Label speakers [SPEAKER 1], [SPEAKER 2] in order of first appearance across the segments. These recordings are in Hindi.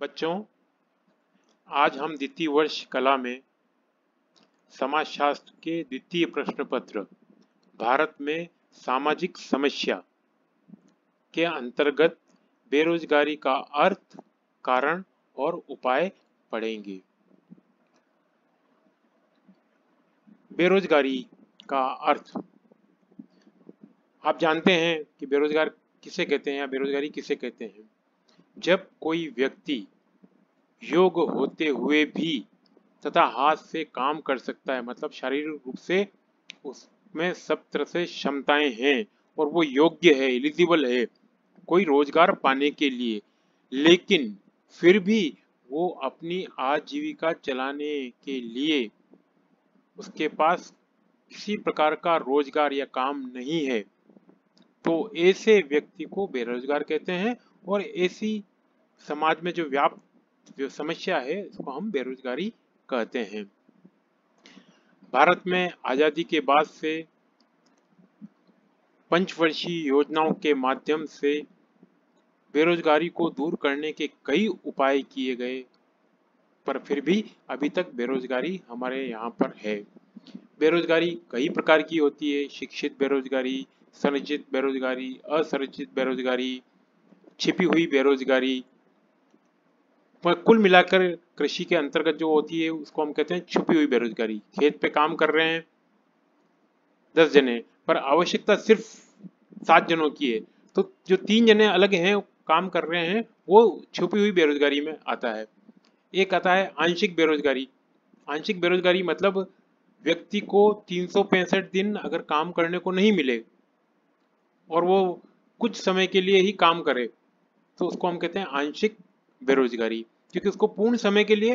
[SPEAKER 1] बच्चों, आज हम द्वितीय वर्ष कला में समाजशास्त्र के द्वितीय प्रश्न पत्र भारत में सामाजिक समस्या के अंतर्गत बेरोजगारी का अर्थ, कारण और उपाय पढ़ेंगे। बेरोजगारी का अर्थ। आप जानते हैं कि बेरोजगार किसे कहते हैं या बेरोजगारी किसे कहते हैं। जब कोई व्यक्ति योग्य होते हुए भी तथा हाथ से काम कर सकता है, मतलब शारीरिक रूप से उसमें सब तरह से क्षमताएं हैं और वो योग्य है, एलिजिबल है कोई रोजगार पाने के लिए, लेकिन फिर भी वो अपनी आजीविका चलाने के लिए उसके पास किसी प्रकार का रोजगार या काम नहीं है, तो ऐसे व्यक्ति को बेरोजगार कहते हैं। और ऐसी समाज में जो समस्या है उसको हम बेरोजगारी कहते हैं। भारत में आजादी के बाद से पंचवर्षीय योजनाओं के माध्यम से बेरोजगारी को दूर करने के कई उपाय किए गए, पर फिर भी अभी तक बेरोजगारी हमारे यहाँ पर है। बेरोजगारी कई प्रकार की होती है: शिक्षित बेरोजगारी, संरचित बेरोजगारी, असंरचित बेरोजगारी, छिपी हुई बेरोजगारी। पर कुल मिलाकर कृषि के अंतर्गत जो होती है उसको हम कहते हैं छुपी हुई बेरोजगारी। खेत पे काम कर रहे हैं 10 जने, पर आवश्यकता सिर्फ 7 जनों की है, तो जो 3 जने अलग हैं काम कर रहे हैं वो छुपी हुई बेरोजगारी में आता है। एक आता है आंशिक बेरोजगारी। आंशिक बेरोजगारी मतलब व्यक्ति को 365 दिन अगर काम करने को नहीं मिले और वो कुछ समय के लिए ही काम करे, तो उसको हम कहते हैं आंशिक बेरोजगारी, क्योंकि उसको पूर्ण समय के लिए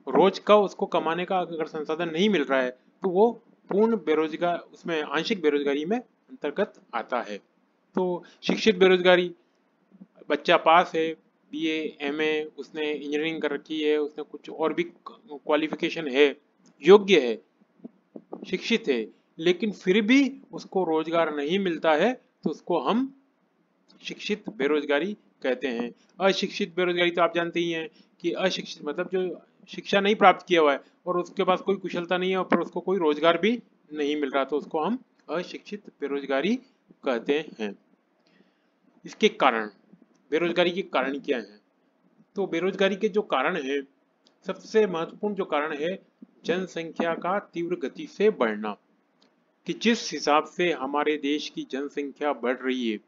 [SPEAKER 1] रोज का उसको कमाने का अगर संसाधन नहीं मिल रहा है तो वो पूर्ण बेरोजगार, उसमें आंशिक बेरोजगारी में अंतर्गत आता है। तो शिक्षित बेरोजगारी, बच्चा पास है, बीए, एमए, उसने इंजीनियरिंग कर रखी है, उसने कुछ और भी क्वालिफिकेशन है, योग्य है, शिक्षित है, लेकिन फिर भी उसको रोजगार नहीं मिलता है, तो उसको हम शिक्षित बेरोजगारी कहते हैं। अशिक्षित बेरोजगारी तो आप जानते ही हैं कि अशिक्षित मतलब जो शिक्षा नहीं प्राप्त किया हुआ है और उसके पास कोई कुशलता नहीं है और उसको कोई रोजगार भी नहीं मिल रहा, तो उसको हम अशिक्षित बेरोजगारी कहते हैं। इसके कारण, बेरोजगारी के कारण क्या है? तो बेरोजगारी के जो कारण है, सबसे महत्वपूर्ण जो कारण है जनसंख्या का तीव्र गति से बढ़ना। कि जिस हिसाब से हमारे देश की जनसंख्या बढ़ रही है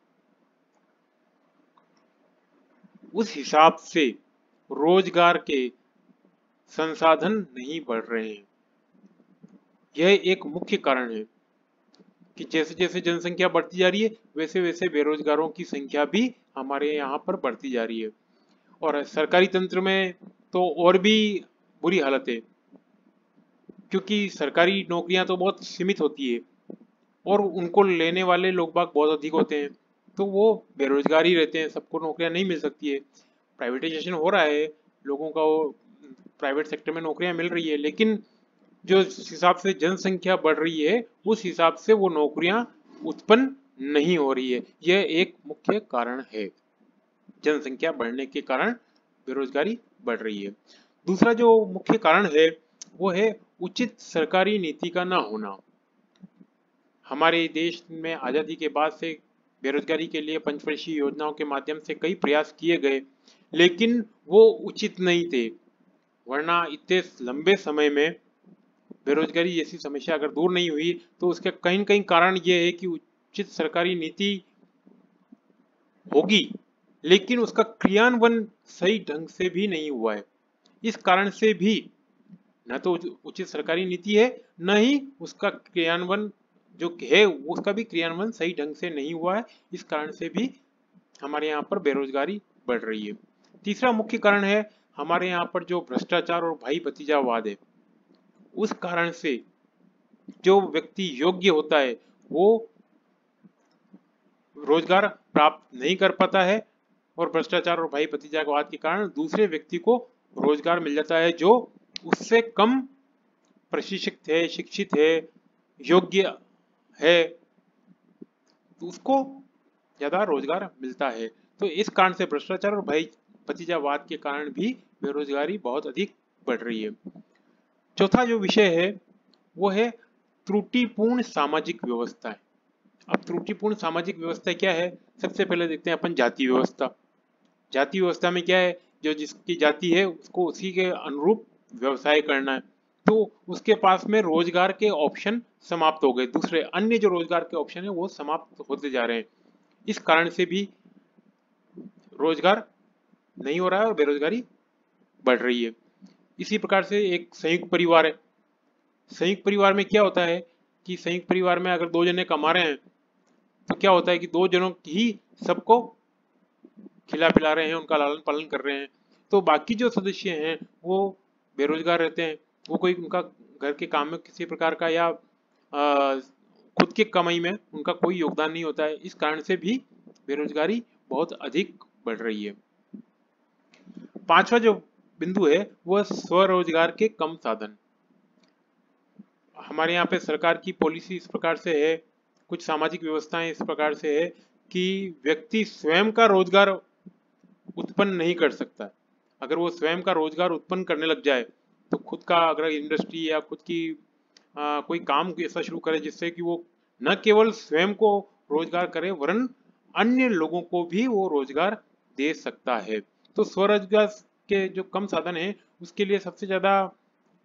[SPEAKER 1] उस हिसाब से रोजगार के संसाधन नहीं बढ़ रहे हैं। यह एक मुख्य कारण है कि जैसे जैसे जनसंख्या बढ़ती जा रही है वैसे वैसे बेरोजगारों की संख्या भी हमारे यहाँ पर बढ़ती जा रही है। और सरकारी तंत्र में तो और भी बुरी हालत है, क्योंकि सरकारी नौकरियां तो बहुत सीमित होती है और उनको लेने वाले लोग बाग बहुत अधिक होते हैं, तो वो बेरोजगार ही रहते हैं, सबको नौकरियां नहीं मिल सकती है। प्राइवेटाइजेशन हो रहा है, लोगों का वो प्राइवेट सेक्टर में नौकरियां मिल रही है, लेकिन जो हिसाब से जनसंख्या बढ़ रही है उस हिसाब से वो नौकरियां उत्पन्न नहीं हो रही है। यह एक मुख्य कारण है, जनसंख्या बढ़ने के कारण बेरोजगारी बढ़ रही है। दूसरा जो मुख्य कारण है वो है उचित सरकारी नीति का ना होना। हमारे देश में आज़ादी के बाद से बेरोजगारी के लिए पंचवर्षीय योजनाओं के माध्यम से कई प्रयास किए गए, लेकिन वो उचित नहीं थे, वरना इतने लंबे समय में बेरोजगारी जैसी समस्या अगर दूर नहीं हुई तो उसके कहीं न कहीं कारण ये है कि उचित सरकारी नीति होगी, लेकिन उसका क्रियान्वयन सही ढंग से भी नहीं हुआ है। इस कारण से भी न तो उचित सरकारी नीति है, न ही उसका क्रियान्वयन जो है उसका भी क्रियान्वयन सही ढंग से नहीं हुआ है। इस कारण से भी हमारे यहाँ पर बेरोजगारी बढ़ रही है। तीसरा मुख्य कारण है हमारे यहाँ पर जो भ्रष्टाचार और भाई भतीजावाद है। उस कारण से जो व्यक्ति योग्य होता है वो रोजगार प्राप्त नहीं कर पाता है, और भ्रष्टाचार और भाई भतीजावाद के कारण दूसरे व्यक्ति को रोजगार मिल जाता है जो उससे कम प्रशिक्षित है, शिक्षित है, योग्य है, तो उसको ज्यादा रोजगार मिलता है। तो इस कारण से भ्रष्टाचार और भाई भतीजावाद के कारण भी बेरोजगारी बहुत अधिक बढ़ रही है। चौथा जो विषय है वो है त्रुटिपूर्ण सामाजिक व्यवस्था। अब त्रुटिपूर्ण सामाजिक व्यवस्था क्या है? सबसे पहले देखते हैं अपन जाति व्यवस्था। जाति व्यवस्था में क्या है? जो जिसकी जाति है उसको उसी के अनुरूप व्यवसाय करना है, तो उसके पास में रोजगार के ऑप्शन समाप्त हो गए। दूसरे अन्य जो रोजगार के ऑप्शन है वो समाप्त होते जा रहे हैं। इस कारण से भी रोजगार नहीं हो रहा है और बेरोजगारी बढ़ रही है। इसी प्रकार से एक संयुक्त परिवार है। संयुक्त परिवार में क्या होता है कि संयुक्त परिवार में अगर दो जने कमा रहे हैं तो क्या होता है कि दो जनों ही सबको खिला पिला रहे हैं, उनका लालन पालन कर रहे हैं, तो बाकी जो सदस्य हैं वो बेरोजगार रहते हैं। वो कोई उनका घर के काम में किसी प्रकार का या खुद की कमाई में उनका कोई योगदान नहीं होता है। इस कारण से भी बेरोजगारी बहुत अधिक बढ़ रही है। पांचवा जो बिंदु है वह स्वरोजगार के कम साधन। हमारे यहाँ पे सरकार की पॉलिसी इस प्रकार से है, कुछ सामाजिक व्यवस्थाएं इस प्रकार से है कि व्यक्ति स्वयं का रोजगार उत्पन्न नहीं कर सकता। अगर वो स्वयं का रोजगार उत्पन्न करने लग जाए तो खुद का अगर इंडस्ट्री या खुद की कोई काम ऐसा शुरू करे जिससे कि वो न केवल स्वयं को रोजगार करे वरन अन्य लोगों को भी वो रोजगार दे सकता है। तो स्वरोजगार के जो कम साधन है उसके लिए सबसे ज्यादा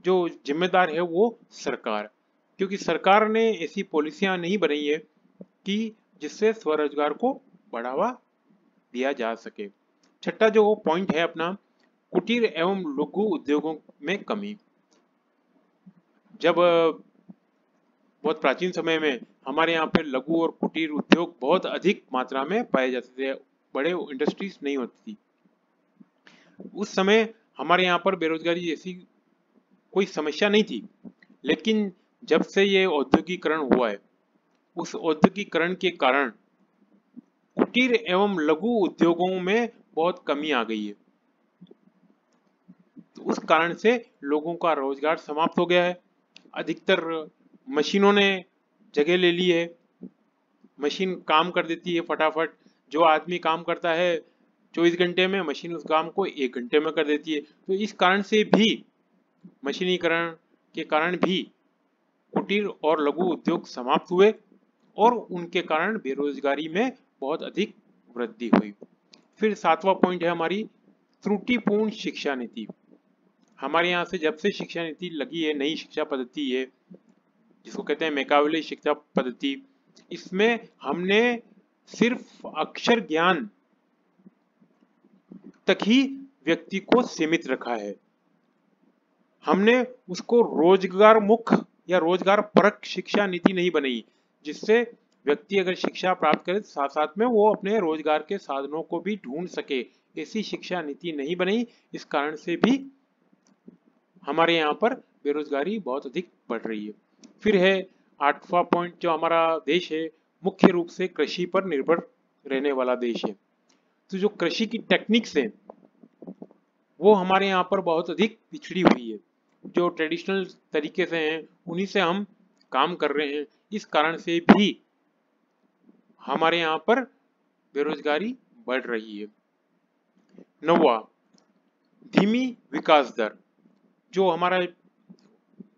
[SPEAKER 1] जो जिम्मेदार है वो सरकार, क्योंकि सरकार ने ऐसी पॉलिसियां नहीं बनाई है कि जिससे स्वरोजगार को बढ़ावा दिया जा सके। छठा जो पॉइंट है अपना, कुटीर एवं लघु उद्योगों में कमी। जब बहुत प्राचीन समय में हमारे यहाँ पे लघु और कुटीर उद्योग बहुत अधिक मात्रा में पाए जाते थे, बड़े इंडस्ट्रीज नहीं होती थी। उस समय हमारे यहाँ पर बेरोजगारी जैसी कोई समस्या नहीं थी, लेकिन जब से ये औद्योगिकरण हुआ है उस औद्योगिकरण के कारण कुटीर एवं लघु उद्योगों में बहुत कमी आ गई है। तो उस कारण से लोगों का रोजगार समाप्त हो गया है। अधिकतर मशीनों ने जगह ले ली है, मशीन काम कर देती है फटाफट। जो आदमी काम करता है 24 घंटे में, मशीन उस काम को 1 घंटे में कर देती है। तो इस कारण से भी, मशीनीकरण के कारण भी कुटीर और लघु उद्योग समाप्त हुए और उनके कारण बेरोजगारी में बहुत अधिक वृद्धि हुई। फिर सातवां पॉइंट है हमारी त्रुटिपूर्ण शिक्षा नीति। हमारे यहाँ से जब से शिक्षा नीति लगी है, नई शिक्षा पद्धति है जिसको कहते हैं मैकावले शिक्षा पद्धति, इसमें हमने सिर्फ अक्षर ज्ञान तक ही व्यक्ति को सीमित रखा है। हमने उसको रोजगार मुख या रोजगार परक शिक्षा नीति नहीं बनाई, जिससे व्यक्ति अगर शिक्षा प्राप्त करे साथ साथ में वो अपने रोजगार के साधनों को भी ढूंढ सके, ऐसी शिक्षा नीति नहीं बनाई। इस कारण से भी हमारे यहाँ पर बेरोजगारी बहुत अधिक बढ़ रही है। फिर है आठवां पॉइंट, जो हमारा देश है मुख्य रूप से कृषि पर निर्भर रहने वाला देश है। तो जो कृषि की टेक्निक्स है वो हमारे यहाँ पर बहुत अधिक पिछड़ी हुई है। जो ट्रेडिशनल तरीके से हैं उन्हीं से हम काम कर रहे हैं। इस कारण से भी हमारे यहाँ पर बेरोजगारी बढ़ रही है। नौवां, धीमी विकास दर। जो हमारा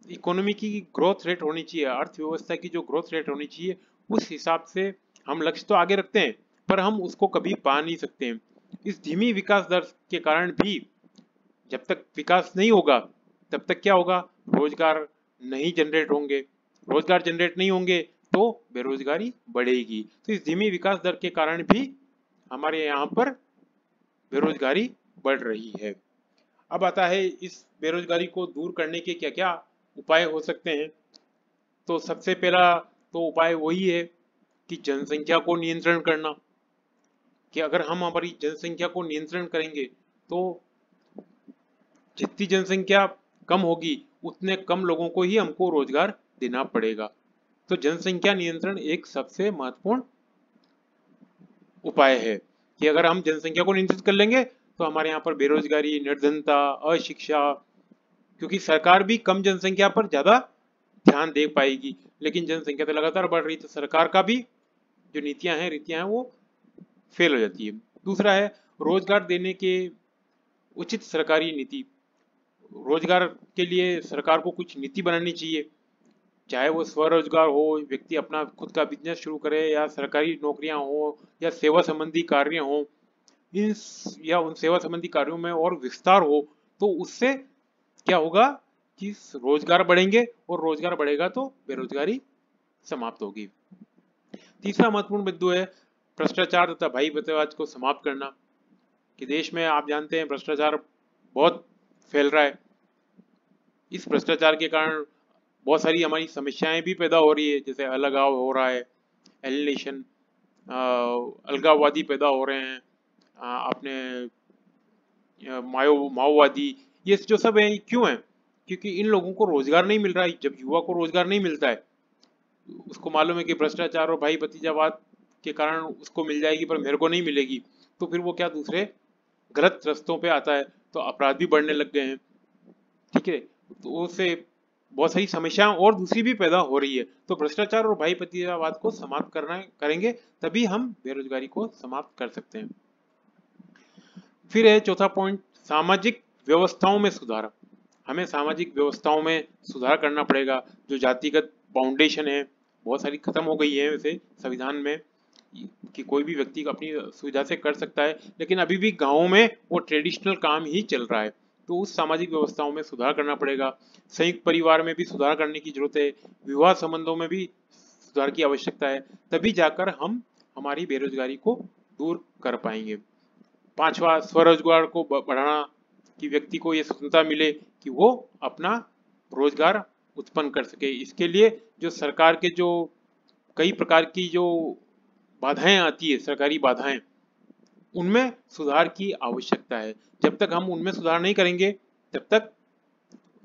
[SPEAKER 1] इकोनॉमी की ग्रोथ रेट होनी चाहिए, अर्थव्यवस्था की जो ग्रोथ रेट होनी चाहिए, उस हिसाब से हम लक्ष्य तो आगे रखते हैं पर हम उसको कभी पा नहीं सकते हैं। इस धीमी विकास दर के कारण भी जब तक विकास नहीं होगा तब तक क्या होगा, रोजगार नहीं जनरेट होंगे। रोजगार जनरेट नहीं होंगे तो बेरोजगारी बढ़ेगी। तो इस धीमी विकास दर के कारण भी हमारे यहाँ पर बेरोजगारी बढ़ रही है। अब आता है इस बेरोजगारी को दूर करने के क्या क्या उपाय हो सकते हैं। तो सबसे पहला तो उपाय वही है कि जनसंख्या को नियंत्रण करना, कि अगर हम हमारी जनसंख्या को नियंत्रण करेंगे तो जितनी जनसंख्या कम होगी उतने कम लोगों को ही हमको रोजगार देना पड़ेगा। तो जनसंख्या नियंत्रण एक सबसे महत्वपूर्ण उपाय है कि अगर हम जनसंख्या को नियंत्रित कर लेंगे तो हमारे यहाँ पर बेरोजगारी, निर्धनता, अशिक्षा, क्योंकि सरकार भी कम जनसंख्या पर ज्यादा ध्यान दे पाएगी, लेकिन जनसंख्या तो लगातार बढ़ रही, तो सरकार का भी जो नीतियां हैं रीतियां हैं वो फेल हो जाती है। दूसरा है रोजगार देने के उचित सरकारी नीति, रोजगार के लिए सरकार को कुछ नीति बनानी चाहिए, चाहे वो स्वरोजगार हो, व्यक्ति अपना खुद का बिजनेस शुरू करे, या सरकारी नौकरियां हो, या सेवा संबंधी कार्य हो, इन या उन सेवा संबंधी कार्यों में और विस्तार हो, तो उससे क्या होगा कि रोजगार बढ़ेंगे, और रोजगार बढ़ेगा तो बेरोजगारी समाप्त होगी। तीसरा महत्वपूर्ण बिंदु है भ्रष्टाचार तथा भाई भतीजावाद को समाप्त करना, कि देश में आप जानते हैं भ्रष्टाचार बहुत फैल रहा है। इस भ्रष्टाचार के कारण बहुत सारी हमारी समस्याएं भी पैदा हो रही है, जैसे अलगाव हो रहा है, एलिनेशन, अलगाववादी पैदा हो रहे हैं, अपने माओवादी, ये जो सब है क्यों है? क्योंकि इन लोगों को रोजगार नहीं मिल रहा है। जब युवा को रोजगार नहीं मिलता है, उसको मालूम है कि भ्रष्टाचार और भाई भतीजावाद के कारण उसको मिल जाएगी पर मेरे को नहीं मिलेगी, तो फिर वो क्या दूसरे गलत रास्तों पे आता है, तो अपराध भी बढ़ने लग गए हैं। ठीक है, तो उससे बहुत सारी समस्याएं और दूसरी भी पैदा हो रही है। तो भ्रष्टाचार और भाई भतीजावाद को समाप्त करेंगे तभी हम बेरोजगारी को समाप्त कर सकते हैं। फिर है चौथा पॉइंट, सामाजिक व्यवस्थाओं में सुधार। हमें सामाजिक व्यवस्थाओं में सुधार करना पड़ेगा। जो जातिगत फाउंडेशन है बहुत सारी खत्म हो गई है वैसे संविधान में, कि कोई भी व्यक्ति अपनी सुविधा से कर सकता है, लेकिन अभी भी गाँवों में वो ट्रेडिशनल काम ही चल रहा है। तो उस सामाजिक व्यवस्थाओं में सुधार करना पड़ेगा। संयुक्त परिवार में भी सुधार करने की जरूरत है, विवाह संबंधों में भी सुधार की आवश्यकता है, तभी जाकर हम हमारी बेरोजगारी को दूर कर पाएंगे। पांचवा, स्वरोजगार को बढ़ाना, कि व्यक्ति को ये स्वतंत्रता मिले कि वो अपना रोजगार उत्पन्न कर सके। इसके लिए जो सरकार के जो कई प्रकार की जो बाधाएं आती है, सरकारी बाधाएं, उनमें सुधार की आवश्यकता है। जब तक हम उनमें सुधार नहीं करेंगे तब तक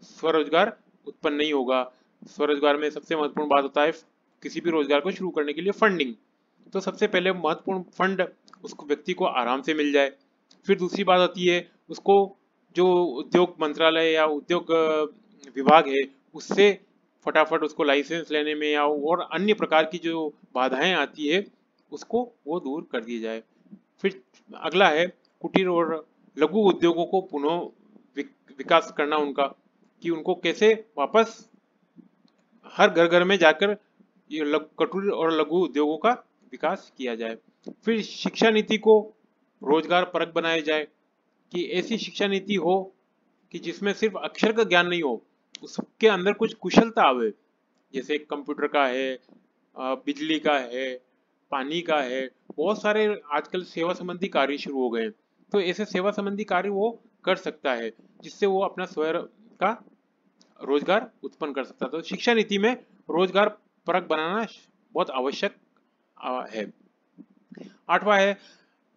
[SPEAKER 1] स्वरोजगार उत्पन्न नहीं होगा। स्वरोजगार में सबसे महत्वपूर्ण बात होता है किसी भी रोजगार को शुरू करने के लिए फंडिंग। तो सबसे पहले महत्वपूर्ण फंड उसको व्यक्ति को आराम से मिल जाए। फिर दूसरी बात आती है उसको जो उद्योग मंत्रालय या उद्योग विभाग है उससे फटाफट उसको लाइसेंस लेने में या और अन्य प्रकार की जो बाधाएं आती है उसको वो दूर कर दी जाए। फिर अगला है कुटीर और लघु उद्योगों को पुनः विकास करना उनका, कि उनको कैसे वापस हर घर घर में जाकर ये कुटीर और लघु उद्योगों का विकास किया जाए। फिर शिक्षा नीति को रोजगार परक बनाया जाए, कि ऐसी शिक्षा नीति हो कि जिसमें सिर्फ अक्षर का ज्ञान नहीं हो, उसके अंदर कुछ कुशलता आवे, जैसे कंप्यूटर का है, बिजली का है, पानी का है, बहुत सारे आजकल सेवा संबंधी कार्य शुरू हो गए हैं। तो ऐसे सेवा संबंधी कार्य वो कर सकता है जिससे वो अपना स्वयं का रोजगार उत्पन्न कर सकता है। तो शिक्षा नीति में रोजगार परक बनाना बहुत आवश्यक है। आठवां है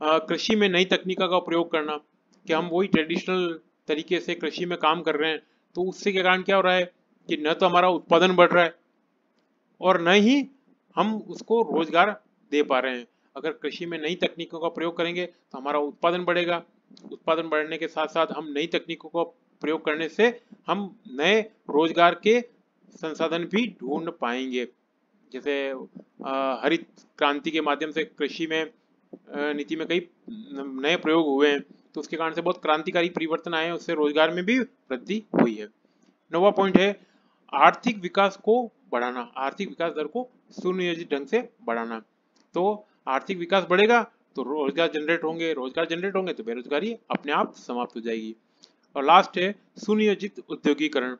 [SPEAKER 1] कृषि में नई तकनीकों का प्रयोग करना, कि हम वही ट्रेडिशनल तरीके से कृषि में काम कर रहे हैं, तो उससे के कारण क्या हो रहा है कि न तो हमारा उत्पादन बढ़ रहा है और न ही हम उसको रोजगार दे पा रहे हैं। अगर कृषि में नई तकनीकों का प्रयोग करेंगे तो हमारा उत्पादन बढ़ेगा। उत्पादन बढ़ने के साथ साथ हम नई तकनीकों का प्रयोग करने से हम नए रोजगार के संसाधन भी ढूंढ पाएंगे। जैसे हरित क्रांति के माध्यम से कृषि में नीति में कई नए प्रयोग हुए हैं, तो उसके कारण से बहुत क्रांतिकारी परिवर्तन आए हैं, उससे रोजगार में भी वृद्धि हुई है। नौवां पॉइंट है आर्थिक विकास को बढ़ाना, आर्थिक विकास दर को सुनियोजित ढंग से बढ़ाना। तो आर्थिक विकास बढ़ेगा तो रोजगार जनरेट होंगे, रोजगार जनरेट होंगे तो बेरोजगारी अपने आप समाप्त हो जाएगी। और लास्ट है सुनियोजित उद्योगीकरण।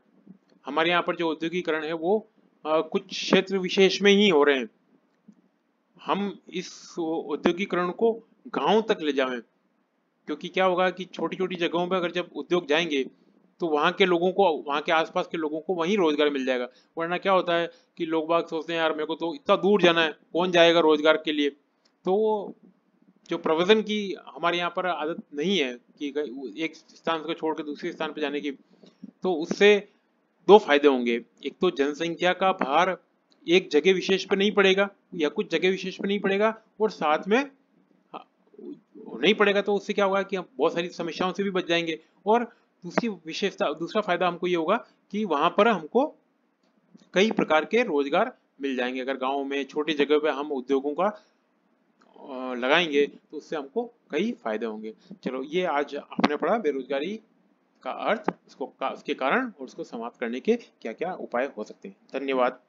[SPEAKER 1] हमारे यहाँ पर जो उद्योगीकरण है वो कुछ क्षेत्र विशेष में ही हो रहे हैं। हम इस औद्योगिकरण को गांव तक ले जाएं, क्योंकि क्या होगा कि छोटी छोटी जगहों पर अगर जब उद्योग जाएंगे तो वहाँ के लोगों को, वहाँ के आसपास के लोगों को वहीं रोजगार मिल जाएगा। वरना क्या होता है कि लोग बाग सोचते हैं यार मेरे को तो इतना दूर जाना है, कौन जाएगा रोजगार के लिए। तो जो प्रवजन की हमारे यहाँ पर आदत नहीं है कि एक स्थान को छोड़ के दूसरे स्थान पर जाने की, तो उससे दो फायदे होंगे। एक तो जनसंख्या का भार एक जगह विशेष पे नहीं पड़ेगा या कुछ जगह विशेष पे नहीं पड़ेगा, और साथ में नहीं पड़ेगा तो उससे क्या होगा कि हम बहुत सारी समस्याओं से भी बच जाएंगे। और दूसरी विशेषता, दूसरा फायदा हमको ये होगा कि वहां पर हमको कई प्रकार के रोजगार मिल जाएंगे। अगर गांव में छोटी जगह पे हम उद्योगों का लगाएंगे तो उससे हमको कई फायदे होंगे। चलो, ये आज आपने पढ़ा बेरोजगारी का अर्थ, उसके कारण और उसको समाप्त करने के क्या क्या उपाय हो सकते हैं। धन्यवाद।